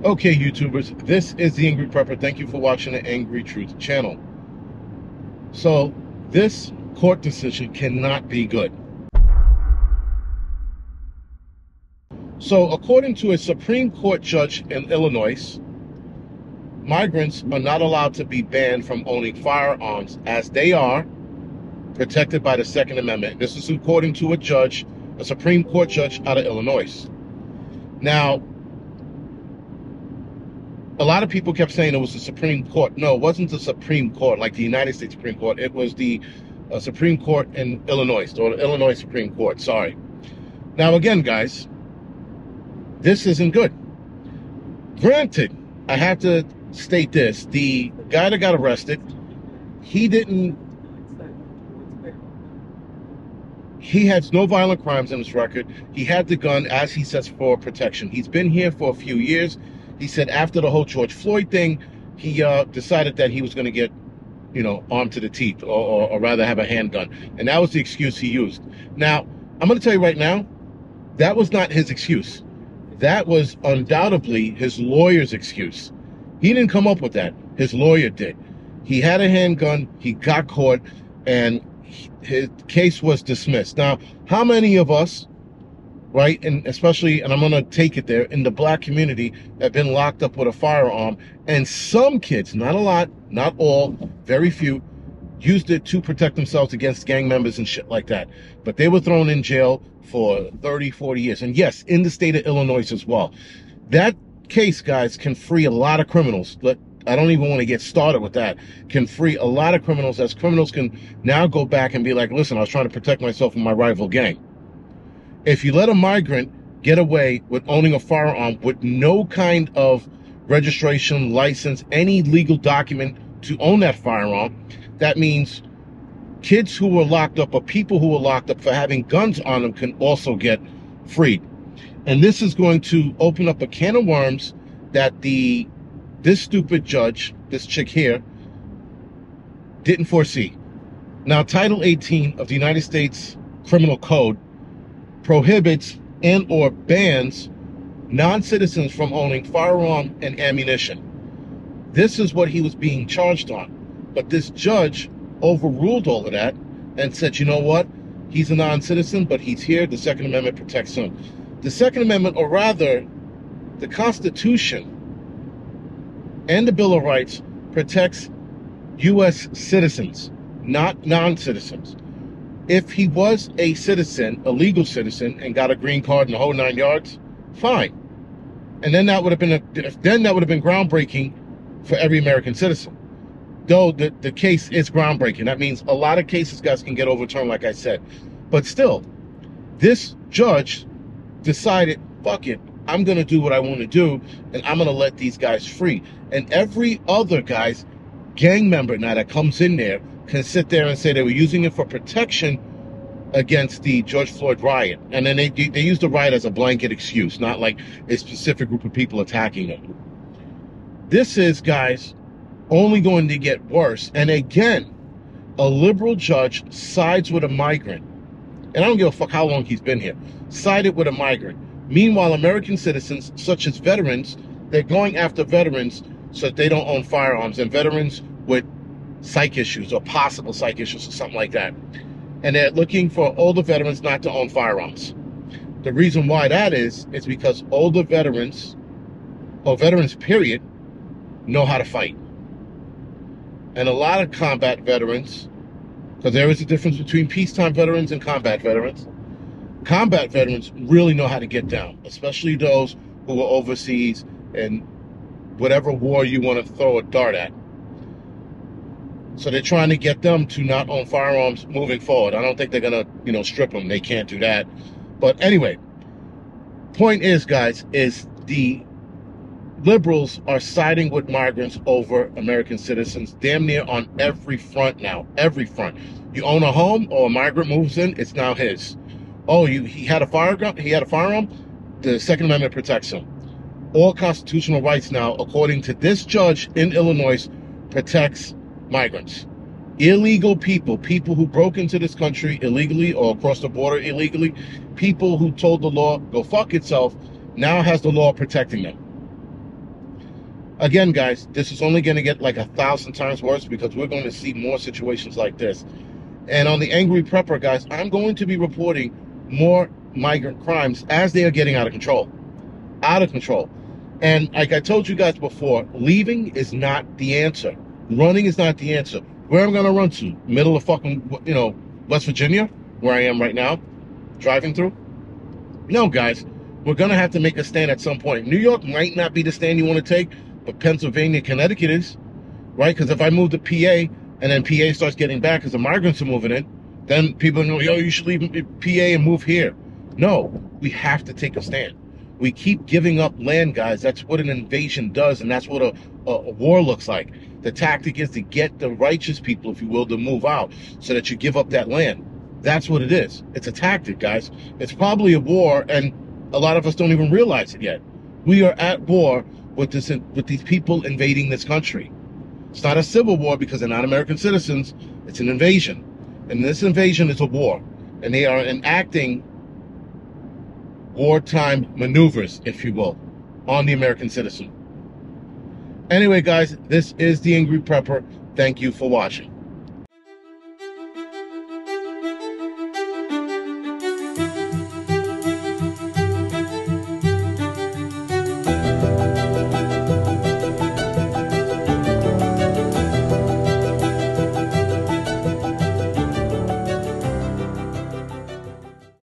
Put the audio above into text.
Okay, YouTubers, this is the Angry Prepper. Thank you for watching the Angry Truth channel. So, this court decision cannot be good. So, according to a Supreme Court judge in Illinois, migrants are not allowed to be banned from owning firearms as they are protected by the Second Amendment. This is according to a judge, a Supreme Court judge out of Illinois. Now, a lot of people kept saying it was the Supreme Court. No, it wasn't the Supreme Court, like the United States Supreme Court. It was the Supreme Court in Illinois, or the Illinois Supreme Court, sorry. Now, again, guys, this isn't good. Granted, I have to state this. The guy that got arrested, he has no violent crimes in his record. He had the gun, as he says, for protection. He's been here for a few years. He said after the whole George Floyd thing, he decided that he was going to get, armed to the teeth, or rather have a handgun. And that was the excuse he used. Now, I'm going to tell you right now, that was not his excuse. That was undoubtedly his lawyer's excuse. He didn't come up with that. His lawyer did. He had a handgun. He got caught, and his case was dismissed. Now, how many of us, right, and especially, and I'm going to take it there, in the black community have been locked up with a firearm, and some kids, not a lot, not all, very few, used it to protect themselves against gang members and shit like that. But they were thrown in jail for 30, 40 years. And yes, in the state of Illinois as well. That case, guys, can free a lot of criminals. I don't even want to get started with that. Can free a lot of criminals, as criminals can now go back and be like, listen, I was trying to protect myself from my rival gang. If you let a migrant get away with owning a firearm with no kind of registration, license, any legal document to own that firearm, that means kids who were locked up or people who were locked up for having guns on them can also get freed. And this is going to open up a can of worms that this stupid judge, this chick here, didn't foresee. Now, Title 18 of the United States Criminal Code prohibits and or bans non-citizens from owning firearm and ammunition. This is what he was being charged on. But this judge overruled all of that and said, you know what? He's a non-citizen, but he's here. The Second Amendment protects him. The Second Amendment, or rather, the Constitution and the Bill of Rights protects U.S. citizens, not non-citizens. If he was a citizen, a legal citizen, and got a green card and the whole 9 yards, fine. And then that would have been groundbreaking for every American citizen. Though the case is groundbreaking. That means a lot of cases, guys, can get overturned, like I said. But still, this judge decided, fuck it, I'm going to do what I want to do, and I'm going to let these guys free. And every other, guys, gang member now that comes in there can sit there and say they were using it for protection against the George Floyd riot. And then they use the riot as a blanket excuse, not like a specific group of people attacking them. This is, guys, only going to get worse. And again, a liberal judge sides with a migrant. And I don't give a fuck how long he's been here. Sided with a migrant. Meanwhile, American citizens, such as veterans, they're going after veterans so that they don't own firearms, and veterans with psych issues or possible psych issues or something like that. And they're looking for older veterans not to own firearms. The reason why that is because older veterans, or veterans period, know how to fight. And a lot of combat veterans, because there is a difference between peacetime veterans and combat veterans, combat veterans really know how to get down, especially those who are overseas and whatever war you want to throw a dart at. So they're trying to get them to not own firearms moving forward. I don't think they're going to, strip them. They can't do that. But anyway, point is, guys, is the liberals are siding with migrants over American citizens damn near on every front now. Every front. You own a home or a migrant moves in, it's now his. Oh, he had a firearm, the Second Amendment protects him. All constitutional rights now, according to this judge in Illinois, protects migrants. Illegal people who broke into this country illegally or across the border illegally, people who told the law, go fuck itself, now has the law protecting them. Again, guys, this is only going to get like 1,000 times worse because we're going to see more situations like this. And on the Angry Prepper, guys, I'm going to be reporting more migrant crimes as they are getting out of control. Out of control. And like I told you guys before, leaving is not the answer. Running is not the answer. Where am I going to run to? Middle of fucking, West Virginia, where I am right now, driving through? No, guys. We're going to have to make a stand at some point. New York might not be the stand you want to take, but Pennsylvania, Connecticut is, right? Because if I move to PA and then PA starts getting bad because the migrants are moving in, then people know, yo, you should leave PA and move here. No, we have to take a stand. We keep giving up land, guys. That's what an invasion does, and that's what a war looks like. The tactic is to get the righteous people, if you will, to move out so that you give up that land. That's what it is. It's a tactic, guys. It's probably a war, and a lot of us don't even realize it yet. We are at war with these people invading this country. It's not a civil war because they're not American citizens. It's an invasion. And this invasion is a war. And they are enacting wartime maneuvers, if you will, on the American citizen. Anyway, guys, this is the Angry Prepper. Thank you for watching.